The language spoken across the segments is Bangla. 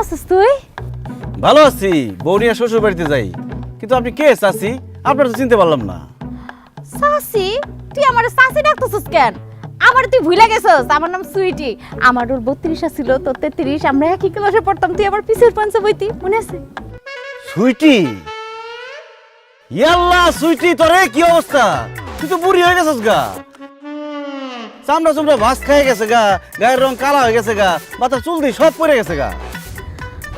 আছিস তুই? ভালো আছি, বৌনিয়া শ্বশুর বাড়িতে যাই। কিন্তু আপনি কে চাচি? আপনার তো চিনতে পারলাম না। সাসি? তুই আমার সাসি ডাকতেছিস কেন? আমার তুই ভুলে গেছিস, আমার নাম সুইটি। আমার ওর 32 ছিল, তোর 33। আমরা একই ক্লাসে পড়তাম, তুই আমার পিছের পাঞ্চে বইতি, মনে আছে? সুইটি, ইয়াল্লা সুইটি, তোরে কি অবস্থা? তুই তো বুড়ি হয়ে গেছিস গা, চামড়া চামড়া ভাস খেয়ে গেছে গা, গায়ের রং কালা হয়ে গেছে গা, মাথার চুল দিয়ে সব পড়ে গেছে গা।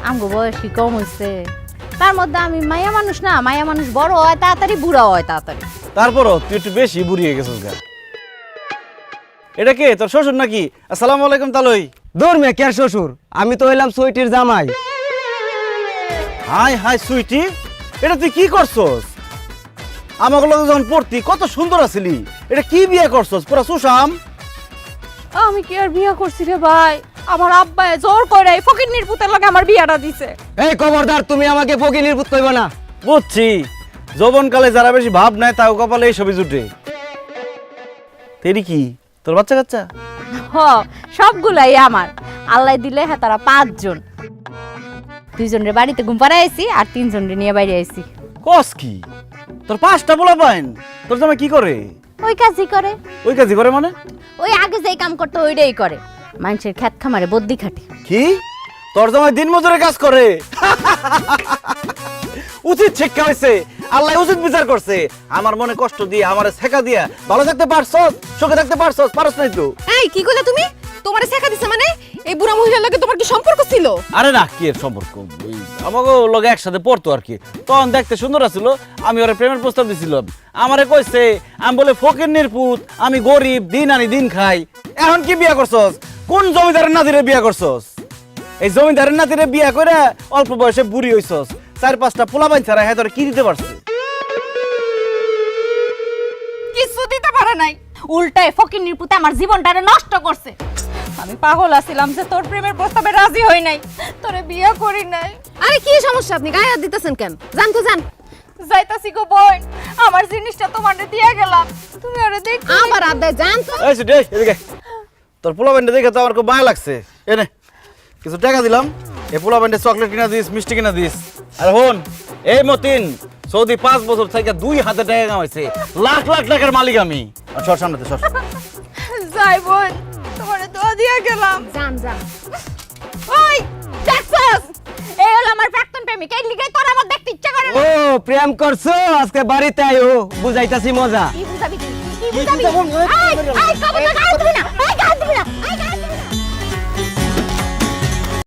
আমগো বয়স কি কম হয়েছে? তার মধ্যে আমি মায়া মানুষ না, মায়া মানুষ বড় হয় তাড়াতাড়ি, বুড়া হয় তাড়াতাড়ি। তারপরও তুই একটু বেশি বুড়ি হয়ে গেছিস গা। এটা কে, তোর শ্বশুর নাকি? আসসালামু আলাইকুম তালই। দূর মে কে শ্বশুর, আমি তো হইলাম সুইটির জামাই। হাই হাই সুইটি, এটা তুই কি করছস? আমাকে লগে যখন পড়তি কত সুন্দর আছিলি, এটা কি বিয়ে করছস? পুরা সুশাম। আমি কি আর বিয়ে করছি রে ভাই? আমার আব্বা জোর করে ফকিন্নির পুতের লগে আমার বিয়াটা দিছে। এই খবরদার, তুমি আমাকে ফকিনির পুত কইবা না। বুঝছি, যৌবনকালে যারা বেশি ভাব নেয় তাও কপালে এই ছবি জুটে। তেরি কি তোর বাচ্চা কাচ্চা? হ, সবগুলাই আমার। আল্লাহ দিলে হ্যাঁ তারা 5 জন। 2 জনের বাড়িতে ঘুম পাড়ায় আইছি আর 3 জনের নিয়ে বাইরে আইছি। কস কি? তোর 5টা পোলা পাইন? তোর জামাই কি করে? ওই কাজই করে। ওই কাজই করে মানে? ওই আগে যেই কাম করতে ওইটাই করে। মানুষের ক্ষেত খামারে বদ্যি খাটে। কি তোর জামাই দিন মজুরে কাজ করে? উচিত শিক্ষা হয়েছে, আল্লাহ উচিত বিচার করছে। আমার মনে কষ্ট দিয়ে, আমারে শেখা দিয়া ভালো থাকতে পারছস, সুখে থাকতে পারছস? পারছ নাই তো। এই কি কইলা তুমি? তোমারে শেখা দিছে মানে? এই বুড়া মহিলার লগে তোমার কি সম্পর্ক ছিল? আরে না, কি এর সম্পর্ক? আমাকে লগে একসাথে পড়তো আর কি। তখন দেখতে সুন্দর আছিল, আমি ওরে প্রেমের প্রস্তাব দিছিলাম। আমারে কইছে আমি বলে ফকিন্নির পুত, আমি গরিব, দিন আনি দিন খাই। এখন কি বিয়া করছস? কোন জমিদারের নাতিরে বিয়া করছস? এই জমিদারের নাতিরে বিয়া করে অল্প বয়সে বুড়ি হইছস। 4-5টা পোলাপাইন ছাড়া হ্যাঁ তোরে কি দিতে পারছে? কিছু দিতে পারে নাই, উল্টায় ফকিন্নির পুতে আমার জীবনটারে নষ্ট করছে। আমি পাগল আছিলাম যে তোর প্রেমের প্রস্তাবে রাজি হই নাই, তোরে বিয়ে করি নাই। আরে কি সমস্যা, আপনি গায়ে হাত দিতেছেন কেন? জান তো জান। যাইতাছি গো বোন, আমার জিনিসটা তোমারে দিয়ে গেলাম, তুমি ওরে দেখ। আমার আদায় জান তো। এই সুটি, এদিকে তোর পোলাপাইনটা দেখে তো আমার খুব মায়া লাগছে। এনে কিছু টাকা দিলাম, এই পোলাপাইনটা চকলেট কিনা দিস, মিষ্টি কিনা দিস। আর হন, এই মতিন সৌদি 5 বছর থেকে 2 হাতে টাকা কামাইছে, লাখ লাখ টাকার মালিক আমি। সর সামনেতে সর। যাই বোন, তোমারে দোয়া দিয়ে গেলাম। জান জান। ওই দেখছস, এই হলো আমার প্রাক্তন প্রেমিক, এই লিগে তোর আমার দেখতে ইচ্ছা করে ও না। প্রেম করছো, আজকে বাড়িতে আইও, বুঝাইতাছি মজা। কি বুঝাবি তুই? কি বুঝাবি? এই কবে তো গায়ে তুমি না।